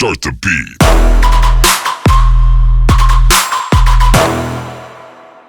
Start the beat.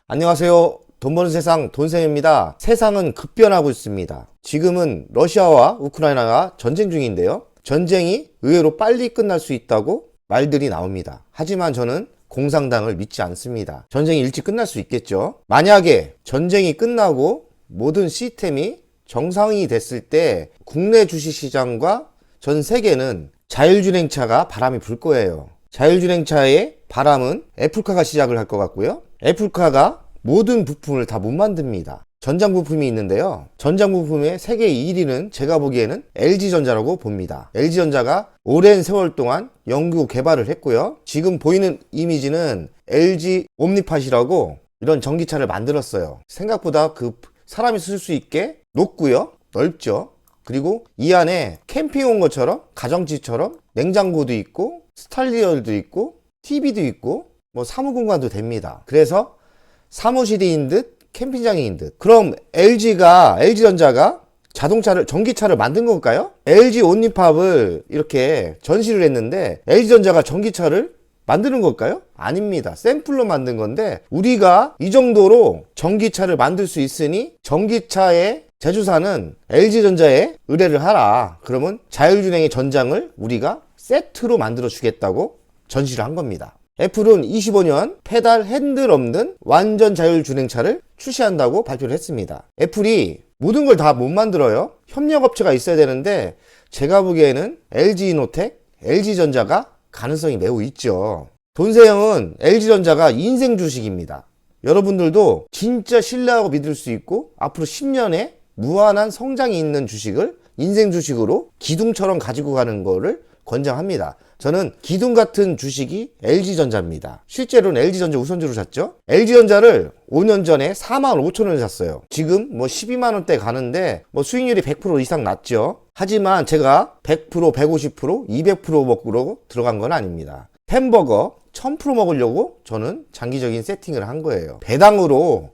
안녕하세요. 돈 버는 세상 돈쌤입니다. 세상은 급변하고 있습니다. 지금은 러시아와 우크라이나가 전쟁 중인데요. 전쟁이 의외로 빨리 끝날 수 있다고 말들이 나옵니다. 하지만 저는 공산당을 믿지 않습니다. 전쟁이 일찍 끝날 수 있겠죠. 만약에 전쟁이 끝나고 모든 시스템이 정상이 됐을 때 국내 주식시장과 전 세계는 자율주행차가 바람이 불 거예요. 자율주행차의 바람은 애플카가 시작을 할 것 같고요. 애플카가 모든 부품을 다 못 만듭니다. 전장 부품이 있는데요. 전장 부품의 세계 1위는 제가 보기에는 LG전자라고 봅니다. LG전자가 오랜 세월 동안 연구 개발을 했고요. 지금 보이는 이미지는 LG 옴니팟이라고 이런 전기차를 만들었어요. 생각보다 사람이 쓸 수 있게 높고요. 넓죠. 그리고 이 안에 캠핑 온 것처럼 가정집처럼 냉장고도 있고 스타일리얼도 있고 TV도 있고 뭐 사무공간도 됩니다. 그래서 사무실인 듯 캠핑장인 듯. 그럼 LG전자가 전기차를 만든 걸까요? LG 온리팝을 이렇게 전시를 했는데 LG전자가 전기차를 만드는 걸까요? 아닙니다. 샘플로 만든 건데 우리가 이 정도로 전기차를 만들 수 있으니 전기차의 제조사는 LG전자에 의뢰를 하라. 그러면 자율주행의 전장을 우리가 세트로 만들어 주겠다고 전시를 한 겁니다. 애플은 25년 페달 핸들 없는 완전 자율주행차를 출시한다고 발표를 했습니다. 애플이 모든 걸 다 못 만들어요. 협력업체가 있어야 되는데 제가 보기에는 LG이노텍, LG전자가 가능성이 매우 있죠. 돈세형은 LG전자가 인생 주식입니다. 여러분들도 진짜 신뢰하고 믿을 수 있고 앞으로 10년에 무한한 성장이 있는 주식을 인생 주식으로 기둥처럼 가지고 가는 거를 권장합니다. 저는 기둥 같은 주식이 LG전자입니다. 실제로는 LG전자 우선주로 샀죠. LG전자를 5년 전에 45,000원에 샀어요. 지금 12만원대 가는데 수익률이 100% 이상 났죠. 하지만 제가 100%, 150%, 200% 먹으러 들어간 건 아닙니다. 햄버거 1000% 먹으려고 저는 장기적인 세팅을 한 거예요. 배당으로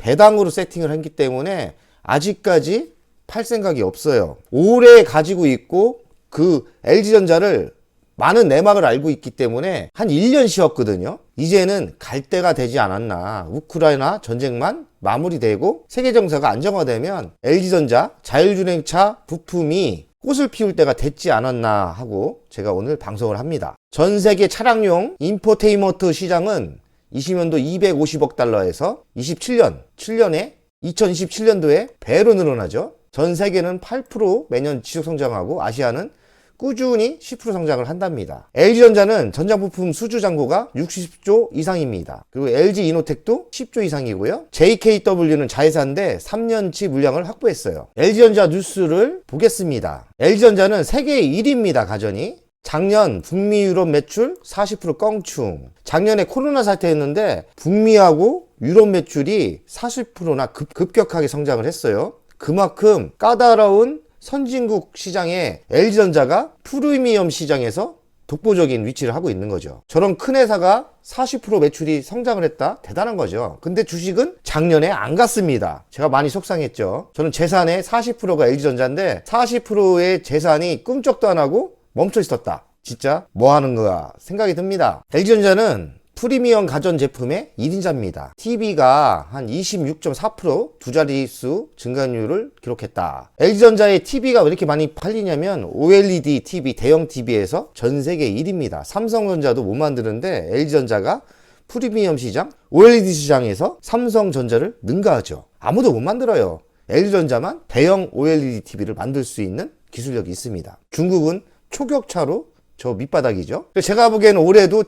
세팅을 했기 때문에 아직까지 팔 생각이 없어요. 오래 가지고 있고 그 LG전자를 많은 내막을 알고 있기 때문에 한 1년 쉬었거든요. 이제는 갈 때가 되지 않았나. 우크라이나 전쟁만 마무리되고 세계 정세가 안정화되면 LG전자 자율주행차 부품이 꽃을 피울 때가 됐지 않았나 하고 제가 오늘 방송을 합니다. 전 세계 차량용 인포테인먼트 시장은 20년도 250억 달러에서 2027년에 2027년도에 배로 늘어나죠. 전 세계는 8% 매년 지속 성장하고 아시아는 꾸준히 10% 성장을 한답니다. LG전자는 전자부품 수주 잔고가 60조 이상입니다. 그리고 LG이노텍도 10조 이상이고요. JKW는 자회사인데 3년치 물량을 확보했어요. LG전자 뉴스를 보겠습니다. LG전자는 세계 1위입니다. 가전이. 작년 북미 유럽 매출 40% 껑충. 작년에 코로나 사태였는데 북미하고 유럽 매출이 40%나 급격하게 성장을 했어요. 그만큼 까다로운 선진국 시장에 LG전자가 프리미엄 시장에서 독보적인 위치를 하고 있는 거죠. 저런 큰 회사가 40% 매출이 성장을 했다? 대단한 거죠. 근데 주식은 작년에 안 갔습니다. 제가 많이 속상했죠. 저는 재산의 40%가 LG전자인데 40%의 재산이 꿈쩍도 안 하고 멈춰 있었다. 진짜 뭐 하는 거야 생각이 듭니다. LG전자는 프리미엄 가전제품의 1인자입니다. TV가 한 26.4% 두 자릿수 증가율을 기록했다. LG전자의 TV가 왜 이렇게 많이 팔리냐면 OLED TV, 대형 TV에서 전 세계 1위입니다. 삼성전자도 못 만드는데 LG전자가 프리미엄 시장, OLED 시장에서 삼성전자를 능가하죠. 아무도 못 만들어요. LG전자만 대형 OLED TV를 만들 수 있는 기술력이 있습니다. 중국은 초격차로 저 밑바닥이죠. 제가 보기에는 올해도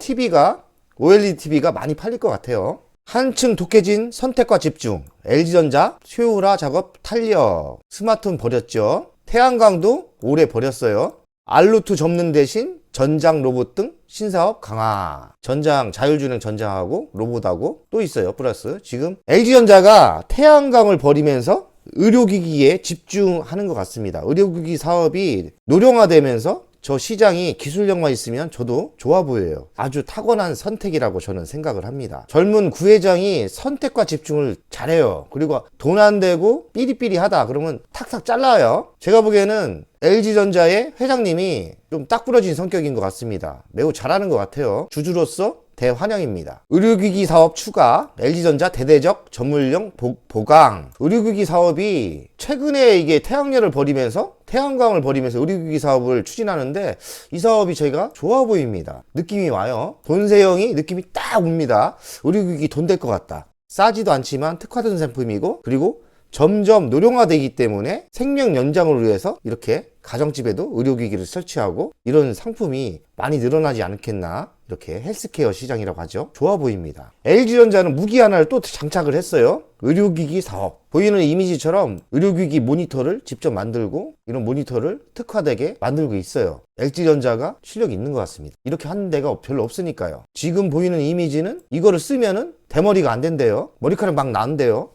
OLED TV가 많이 팔릴 것 같아요. 한층 독해진 선택과 집중. LG전자 최우라 작업 탄력. 스마트폰 버렸죠. 태양광도 올해 버렸어요. 알루트 접는 대신 전장 로봇 등 신사업 강화. 전장 자율주행 전장하고 로봇하고 또 있어요. 플러스 지금 LG전자가 태양광을 버리면서 의료기기에 집중하는 것 같습니다. 의료기기 사업이 노령화되면서 저 시장이 기술력만 있으면 저도 좋아 보여요. 아주 타고난 선택이라고 저는 생각을 합니다. 젊은 구회장이 선택과 집중을 잘해요. 그리고 돈 안 되고 삐리삐리하다 그러면 탁탁 잘라요. 제가 보기에는 LG전자의 회장님이 좀 딱 부러진 성격인 것 같습니다. 매우 잘하는 것 같아요. 주주로서 대환영입니다. 의료기기 사업 추가, LG전자 대대적 전문용 보강. 의료기기 사업이 최근에 이게 태양열을 버리면서 태양광을 버리면서 의료기기 사업을 추진하는데 이 사업이 제가 좋아 보입니다. 느낌이 와요. 돈세형이 느낌이 딱 옵니다. 의료기기 돈 될 것 같다. 싸지도 않지만 특화된 상품이고 그리고 점점 노령화되기 때문에 생명 연장을 위해서 이렇게 가정집에도 의료기기를 설치하고 이런 상품이 많이 늘어나지 않겠나, 이렇게 헬스케어 시장이라고 하죠. 좋아 보입니다. LG전자는 무기 하나를 또 장착을 했어요. 의료기기 사업. 보이는 이미지처럼 의료기기 모니터를 직접 만들고 이런 모니터를 특화되게 만들고 있어요. LG전자가 실력이 있는 것 같습니다. 이렇게 하는 데가 별로 없으니까요. 지금 보이는 이미지는 이거를 쓰면은 대머리가 안 된대요. 머리카락 막 나는데요.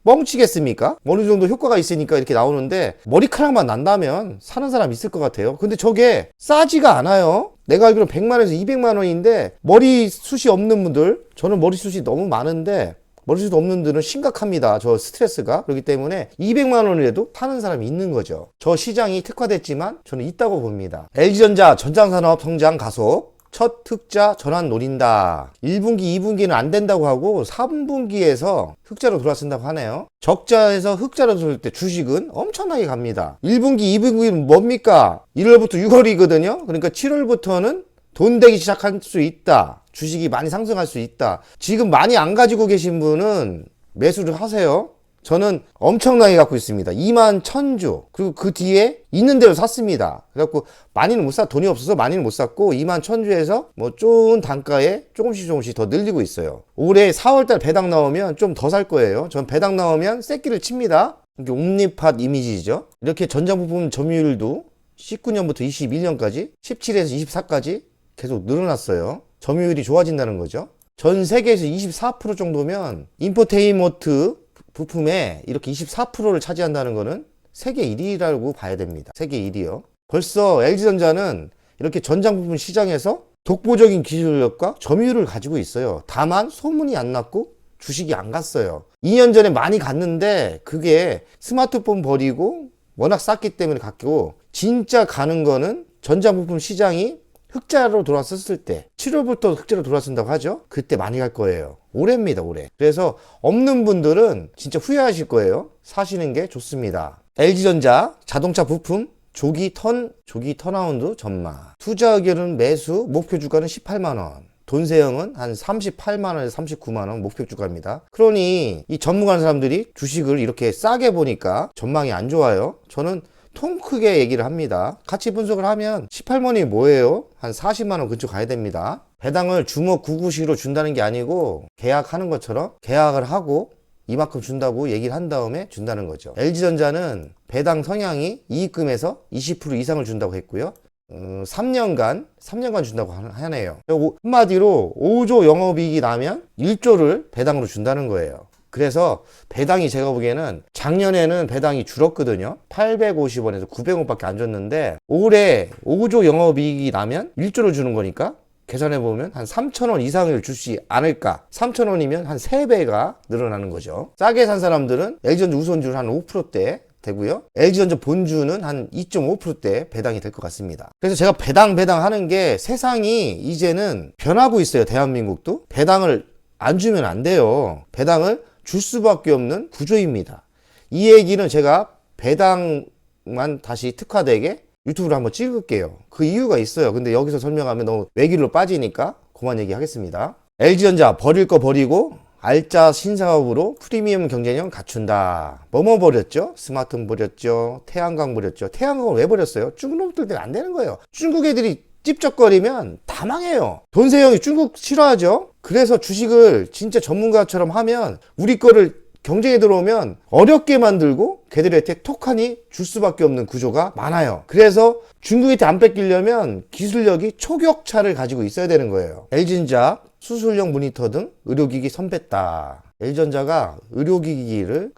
뻥치겠습니까? 어느 정도 효과가 있으니까 이렇게 나오는데 머리카락만 난다면 사는 사람 있을 것 같아요. 근데 저게 싸지가 않아요. 내가 알기로 100만원에서 200만원인데 머리숱이 없는 분들, 저는 머리숱이 너무 많은데 머리숱 없는 분들은 심각합니다. 저 스트레스가. 그렇기 때문에 200만원이라도 사는 사람이 있는 거죠. 저 시장이 특화됐지만 저는 있다고 봅니다. LG전자 전장산업 성장 가속. 첫 흑자 전환 노린다. 1분기, 2분기는 안 된다고 하고 3분기에서 흑자로 돌아선다고 하네요. 적자에서 흑자로 돌릴 때 주식은 엄청나게 갑니다. 1분기, 2분기는 뭡니까? 1월부터 6월이거든요. 그러니까 7월부터는 돈 되기 시작할 수 있다. 주식이 많이 상승할 수 있다. 지금 많이 안 가지고 계신 분은 매수를 하세요. 저는 엄청나게 갖고 있습니다. 21,000주. 그리고 그 뒤에 있는 대로 샀습니다. 그래갖고 많이는 못 돈이 없어서 많이는 못 샀고 21,000주에서 좋은 단가에 조금씩 더 늘리고 있어요. 올해 4월달 배당 나오면 좀 더 살 거예요. 전 배당 나오면 새끼를 칩니다. 이게 옴니팟 이미지죠. 이렇게 전장부품 점유율도 19년부터 21년까지 17에서 24까지 계속 늘어났어요. 점유율이 좋아진다는 거죠. 전 세계에서 24% 정도면 인포테인먼트 부품에 이렇게 24%를 차지한다는 거는 세계 1위라고 봐야 됩니다. 세계 1위요. 벌써 LG전자는 이렇게 전장부품 시장에서 독보적인 기술력과 점유율을 가지고 있어요. 다만 소문이 안 났고 주식이 안 갔어요. 2년 전에 많이 갔는데 그게 스마트폰 버리고 워낙 쌌기 때문에 갔고, 진짜 가는 거는 전장부품 시장이 흑자로 돌아섰을 때, 7월부터 흑자로 돌아선다고 하죠. 그때 많이 갈 거예요. 올해입니다, 올해. 그래서 없는 분들은 진짜 후회하실 거예요. 사시는 게 좋습니다. LG전자 자동차 부품 조기 턴아운드 전망. 투자 의견은 매수, 목표 주가는 18만원. 돈세형은 한 38만원에서 39만원 목표 주가입니다. 그러니 이 전문가는 사람들이 주식을 이렇게 싸게 보니까 전망이 안 좋아요. 저는 통 크게 얘기를 합니다. 같이 분석을 하면 18만원이 뭐예요? 한 40만원 근처 가야 됩니다. 배당을 주먹 구구식으로 준다는 게 아니고 계약하는 것처럼 계약을 하고 이만큼 준다고 얘기를 한 다음에 준다는 거죠. LG전자는 배당 성향이 이익금에서 20% 이상을 준다고 했고요. 3년간 준다고 하네요. 한마디로 5조 영업이익이 나면 1조를 배당으로 준다는 거예요. 그래서 배당이 제가 보기에는 작년에는 배당이 줄었거든요. 850원에서 900원밖에 안 줬는데 올해 5조 영업이익이 나면 1조를 주는 거니까 계산해보면 한 3,000원 이상을 주지 않을까. 3,000원이면 한 3배가 늘어나는 거죠. 싸게 산 사람들은 LG전자 우선주는 한 5%대 되고요. LG전자 본주는 한 2.5%대 배당이 될 것 같습니다. 그래서 제가 배당 하는 게, 세상이 이제는 변하고 있어요. 대한민국도. 배당을 안 주면 안 돼요. 배당을 줄 수밖에 없는 구조입니다. 이 얘기는 제가 배당만 다시 특화되게 유튜브로 한번 찍을게요. 그 이유가 있어요. 근데 여기서 설명하면 너무 외길로 빠지니까 그만 얘기하겠습니다. LG전자 버릴 거 버리고 알짜 신사업으로 프리미엄 경쟁력 갖춘다. 뭐뭐 버렸죠? 스마트폰 버렸죠. 태양광 버렸죠. 태양광을 왜 버렸어요? 중국 놈들 때문에 안 되는 거예요. 중국 애들이 찝쩍거리면 다 망해요. 돈세형이 중국 싫어하죠. 그래서 주식을 진짜 전문가처럼 하면 우리 거를 경쟁에 들어오면 어렵게 만들고 걔들한테 톡하니 줄 수밖에 없는 구조가 많아요. 그래서 중국한테 안 뺏기려면 기술력이 초격차를 가지고 있어야 되는 거예요. LG전자 수술용 모니터 등 의료기기 선뺐다. LG전자가 의료기기를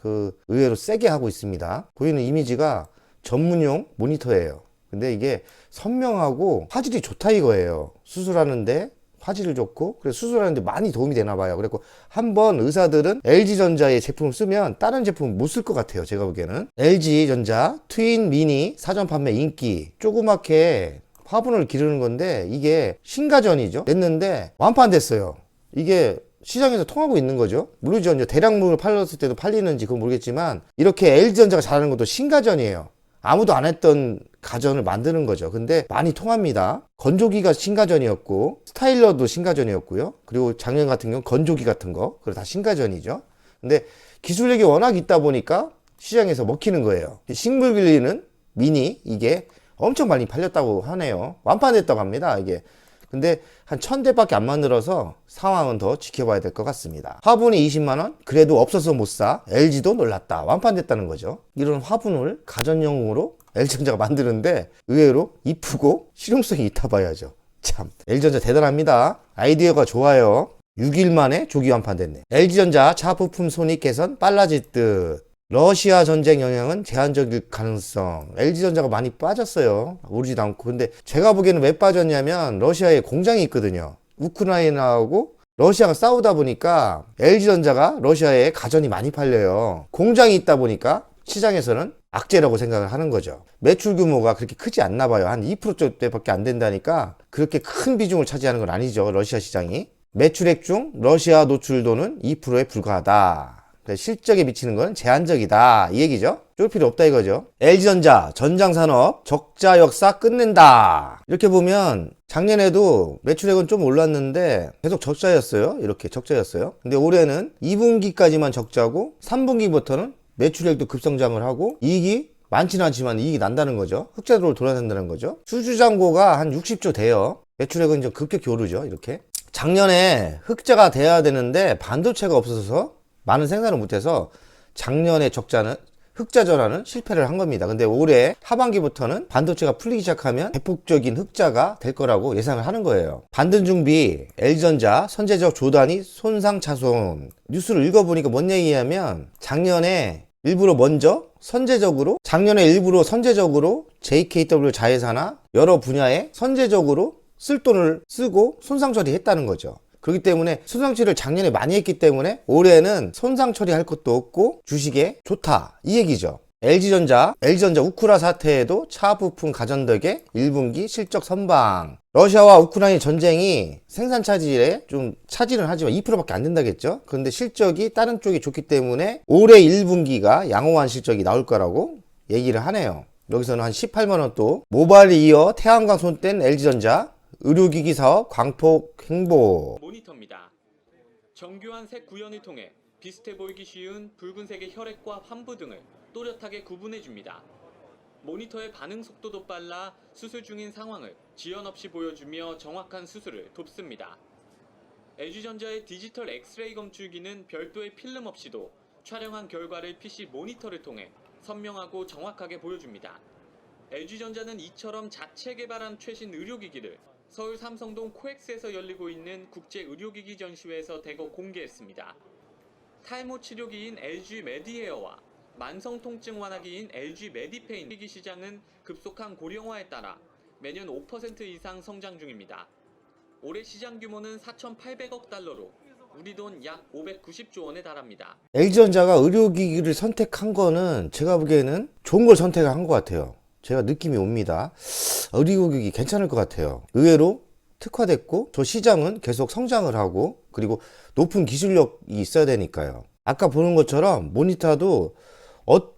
의외로 세게 하고 있습니다. 보이는 이미지가 전문용 모니터예요. 근데 이게 선명하고 화질이 좋다 이거예요. 수술하는데 화질을 좋고, 그래서 수술하는데 많이 도움이 되나 봐요. 그래서 한번 의사들은 LG전자의 제품을 쓰면 다른 제품은 못 쓸 것 같아요. 제가 보기에는. LG전자 트윈 미니 사전 판매 인기. 조그맣게 화분을 기르는 건데 이게 신가전이죠. 냈는데 완판됐어요. 이게 시장에서 통하고 있는 거죠. 물론이죠. 이제 대량물을 팔렸을 때도 팔리는지 그건 모르겠지만 이렇게 LG전자가 잘하는 것도 신가전이에요. 아무도 안 했던 가전을 만드는 거죠. 근데 많이 통합니다. 건조기가 신가전이었고 스타일러도 신가전이었고요. 그리고 작년 같은 경우는 건조기 같은 거 그거 다 신가전이죠. 근데 기술력이 워낙 있다 보니까 시장에서 먹히는 거예요. 식물 길리는 미니 이게 엄청 많이 팔렸다고 하네요. 완판됐다고 합니다. 이게 근데 한 1000대밖에 안 만들어서 상황은 더 지켜봐야 될 것 같습니다. 화분이 20만원? 그래도 없어서 못 사. LG도 놀랐다. 완판됐다는 거죠. 이런 화분을 가전용으로 LG전자가 만드는데 의외로 이쁘고 실용성이 있다 봐야죠. 참 LG전자 대단합니다. 아이디어가 좋아요. 6일 만에 조기 완판됐네. LG전자 차 부품 손익 개선 빨라질 듯. 러시아 전쟁 영향은 제한적일 가능성. LG전자가 많이 빠졌어요. 오르지도 않고. 근데 제가 보기에는 왜 빠졌냐면 러시아에 공장이 있거든요. 우크라이나하고 러시아가 싸우다 보니까 LG전자가 러시아에 가전이 많이 팔려요. 공장이 있다 보니까 시장에서는 악재라고 생각을 하는 거죠. 매출 규모가 그렇게 크지 않나 봐요. 한 2%대밖에 안 된다니까 그렇게 큰 비중을 차지하는 건 아니죠. 러시아 시장이. 매출액 중 러시아 노출도는 2%에 불과하다. 실적에 미치는 건 제한적이다 이 얘기죠. 쫄 필요 없다 이거죠. LG전자 전장산업 적자 역사 끝낸다. 이렇게 보면 작년에도 매출액은 좀 올랐는데 계속 적자였어요. 이렇게 적자였어요. 근데 올해는 2분기까지만 적자고 3분기부터는 매출액도 급성장을 하고 이익이 많지는 않지만 이익이 난다는 거죠. 흑자로 돌아간다는 거죠. 수주잔고가 한 60조 돼요. 매출액은 좀 급격히 오르죠. 이렇게 작년에 흑자가 돼야 되는데 반도체가 없어서 많은 생산을 못해서 작년에 적자는 흑자 전환은 실패를 한 겁니다. 근데 올해 하반기부터는 반도체가 풀리기 시작하면 대폭적인 흑자가 될 거라고 예상을 하는 거예요. 반등중비 LG전자 선제적 조단위 손상 차손. 뉴스를 읽어보니까 뭔 얘기냐면 작년에 일부러 선제적으로 JKW 자회사나 여러 분야에 선제적으로 쓸 돈을 쓰고 손상 처리했다는 거죠. 그렇기 때문에 손상 처리를 작년에 많이 했기 때문에 올해는 손상 처리할 것도 없고 주식에 좋다 이 얘기죠. LG전자 우크라 사태에도 차 부품 가전덕에 1분기 실적 선방. 러시아와 우크라이나 전쟁이 생산 차질에 좀 차질은 하지만 2%밖에 안 된다겠죠. 그런데 실적이 다른 쪽이 좋기 때문에 올해 1분기가 양호한 실적이 나올 거라고 얘기를 하네요. 여기서는 한 18만원 또 모바일 이어 태양광 손뗀 LG전자 의료기기 사업 광폭 행보. 모니터입니다. 정교한 색 구현을 통해 비슷해 보이기 쉬운 붉은색의 혈액과 환부 등을 또렷하게 구분해줍니다. 모니터의 반응 속도도 빨라 수술 중인 상황을 지연 없이 보여주며 정확한 수술을 돕습니다. LG전자의 디지털 엑스레이 검출기는 별도의 필름 없이도 촬영한 결과를 PC 모니터를 통해 선명하고 정확하게 보여줍니다. LG전자는 이처럼 자체 개발한 최신 의료기기를 서울 삼성동 코엑스에서 열리고 있는 국제의료기기 전시회에서 대거 공개했습니다. 탈모 치료기인 LG 메디헤어와 만성 통증 완화기인 LG 메디페인 기기 시장은 급속한 고령화에 따라 매년 5% 이상 성장 중입니다. 올해 시장 규모는 4,800억 달러로 우리 돈 약 590조 원에 달합니다. LG전자가 의료기기를 선택한 거는 제가 보기에는 좋은 걸 선택한 것 같아요. 제가 느낌이 옵니다. 의료기기 괜찮을 것 같아요. 의외로 특화됐고 저 시장은 계속 성장을 하고 그리고 높은 기술력이 있어야 되니까요. 아까 보는 것처럼 모니터도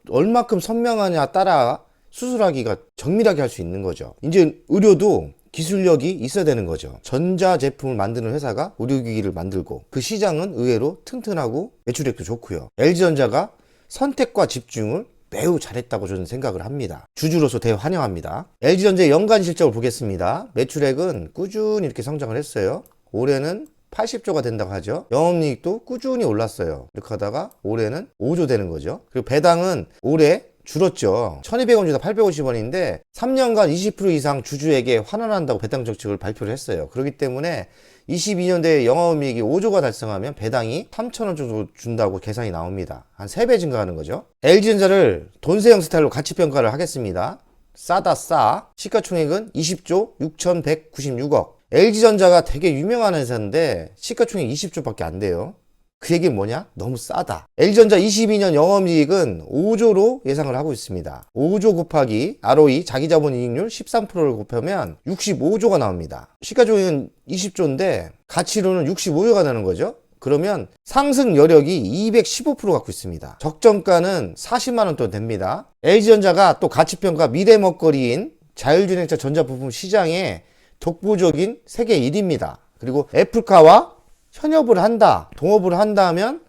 얼마큼 선명하냐 따라 수술하기가 정밀하게 할 수 있는 거죠. 이제 의료도 기술력이 있어야 되는 거죠. 전자제품을 만드는 회사가 의료기기를 만들고 그 시장은 의외로 튼튼하고 매출액도 좋고요. LG전자가 선택과 집중을 매우 잘했다고 저는 생각을 합니다. 주주로서 대환영합니다. LG전자의 연간 실적을 보겠습니다. 매출액은 꾸준히 이렇게 성장을 했어요. 올해는 80조가 된다고 하죠. 영업이익도 꾸준히 올랐어요. 이렇게 하다가 올해는 5조 되는 거죠. 그리고 배당은 올해 줄었죠. 1200원 주다 850원인데 3년간 20% 이상 주주에게 환원한다고 배당 정책을 발표를 했어요. 그렇기 때문에 22년도에 영업이익이 5조가 달성하면 배당이 3,000원 정도 준다고 계산이 나옵니다. 한 3배 증가하는 거죠. LG전자를 돈세형 스타일로 가치평가를 하겠습니다. 싸다 싸. 시가총액은 20조 6,196억. LG전자가 되게 유명한 회사인데 시가총액 20조밖에 안 돼요. 그 얘기는 뭐냐? 너무 싸다. LG전자 22년 영업이익은 5조로 예상을 하고 있습니다. 5조 곱하기 ROE 자기자본이익률 13%를 곱하면 65조가 나옵니다. 시가총액은 20조인데 가치로는 65조가 나는 거죠. 그러면 상승 여력이 215% 갖고 있습니다. 적정가는 40만원 돈 됩니다. LG전자가 또 가치평가 미래 먹거리인 자율주행차 전자부품 시장에 독보적인 세계 1위입니다. 그리고 애플카와 협업을 한다, 동업을 한다면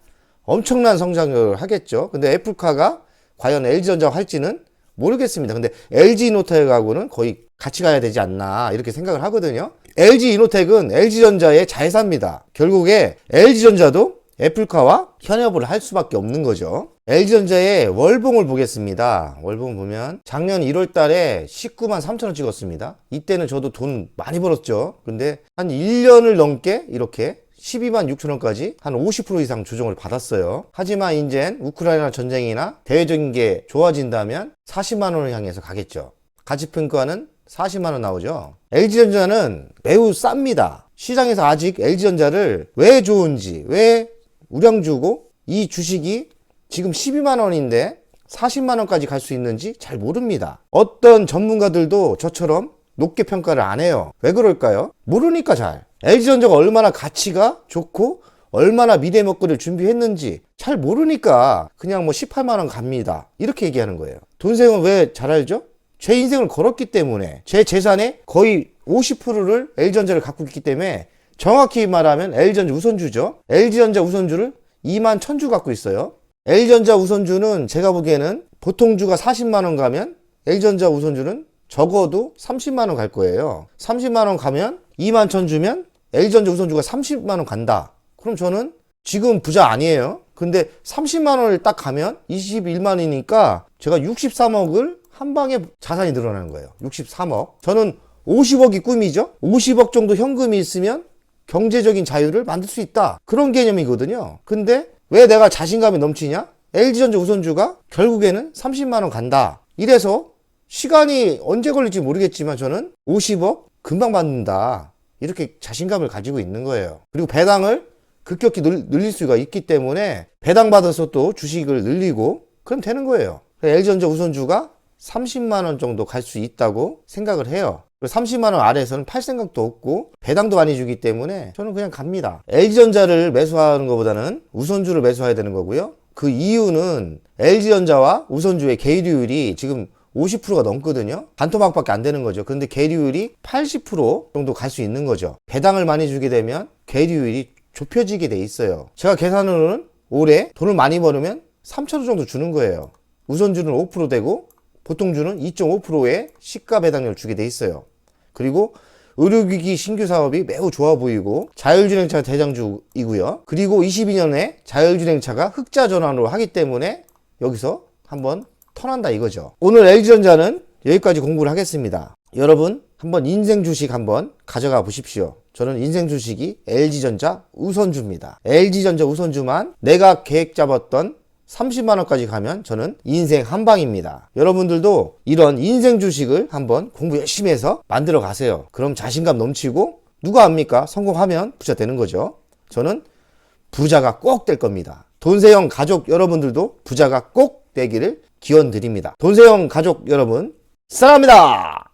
엄청난 성장을 하겠죠. 근데 애플카가 과연 LG전자와 할지는 모르겠습니다. 근데 LG이노텍하고는 거의 같이 가야 되지 않나 이렇게 생각을 하거든요. LG이노텍은 LG전자의 자회사입니다. 결국에 LG전자도 애플카와 협업을 할 수밖에 없는 거죠. LG전자의 월봉을 보겠습니다. 월봉 보면 작년 1월 달에 19만 3천원 찍었습니다. 이때는 저도 돈 많이 벌었죠. 근데 한 1년을 넘게 이렇게 12만 6천원까지 한 50% 이상 조정을 받았어요. 하지만 이젠 우크라이나 전쟁이나 대외적인 게 좋아진다면 40만원을 향해서 가겠죠. 가치평가는 40만원 나오죠. LG전자는 매우 쌉니다. 시장에서 아직 LG전자를 왜 좋은지, 왜 우량주고 이 주식이 지금 12만원인데 40만원까지 갈 수 있는지 잘 모릅니다. 어떤 전문가들도 저처럼 높게 평가를 안 해요. 왜 그럴까요? 모르니까 잘. LG전자가 얼마나 가치가 좋고 얼마나 미래 먹거리를 준비했는지 잘 모르니까 그냥 뭐 18만원 갑니다. 이렇게 얘기하는 거예요. 돈생은 왜 잘 알죠? 제 인생을 걸었기 때문에 제 재산의 거의 50%를 LG전자를 갖고 있기 때문에 정확히 말하면 LG전자 우선주죠. LG전자 우선주를 2만 1000주 갖고 있어요. LG전자 우선주는 제가 보기에는 보통 주가 40만원 가면 LG전자 우선주는 적어도 30만원 갈 거예요. 30만원 가면 2만 1000주면 LG전자 우선주가 30만원 간다. 그럼 저는 지금 부자 아니에요. 근데 30만원을 딱 가면 21만이니까 제가 63억을 한 방에 자산이 늘어나는 거예요. 63억. 저는 50억이 꿈이죠. 50억 정도 현금이 있으면 경제적인 자유를 만들 수 있다. 그런 개념이거든요. 근데 왜 내가 자신감이 넘치냐? LG전자 우선주가 결국에는 30만원 간다. 이래서 시간이 언제 걸릴지 모르겠지만 저는 50억 금방 받는다. 이렇게 자신감을 가지고 있는 거예요. 그리고 배당을 급격히 늘릴 수가 있기 때문에 배당 받아서 또 주식을 늘리고 그럼 되는 거예요. LG전자 우선주가 30만원 정도 갈 수 있다고 생각을 해요. 30만원 아래에서는 팔 생각도 없고 배당도 많이 주기 때문에 저는 그냥 갑니다. LG전자를 매수하는 것보다는 우선주를 매수해야 되는 거고요. 그 이유는 LG전자와 우선주의 계류율이 지금 50%가 넘거든요. 반토막밖에 안 되는 거죠. 근데 계류율이 80% 정도 갈 수 있는 거죠. 배당을 많이 주게 되면 계류율이 좁혀지게 돼 있어요. 제가 계산으로는 올해 돈을 많이 벌으면 3천원 정도 주는 거예요. 우선주는 5% 되고 보통주는 2.5%의 시가 배당료를 주게 돼 있어요. 그리고 의료기기 신규 사업이 매우 좋아 보이고 자율주행차 대장주이고요. 그리고 22년에 자율주행차가 흑자 전환으로 하기 때문에 여기서 한번 턴한다 이거죠. 오늘 LG전자는 여기까지 공부를 하겠습니다. 여러분 한번 인생 주식 한번 가져가 보십시오. 저는 인생 주식이 LG전자 우선주입니다. LG전자 우선주만 내가 계획 잡았던 30만원까지 가면 저는 인생 한방입니다. 여러분들도 이런 인생 주식을 한번 공부 열심히 해서 만들어 가세요. 그럼 자신감 넘치고 누가 압니까? 성공하면 부자 되는 거죠. 저는 부자가 꼭 될 겁니다. 돈세형 가족 여러분들도 부자가 꼭 되기를 기원 드립니다. 돈세형 가족 여러분 사랑합니다.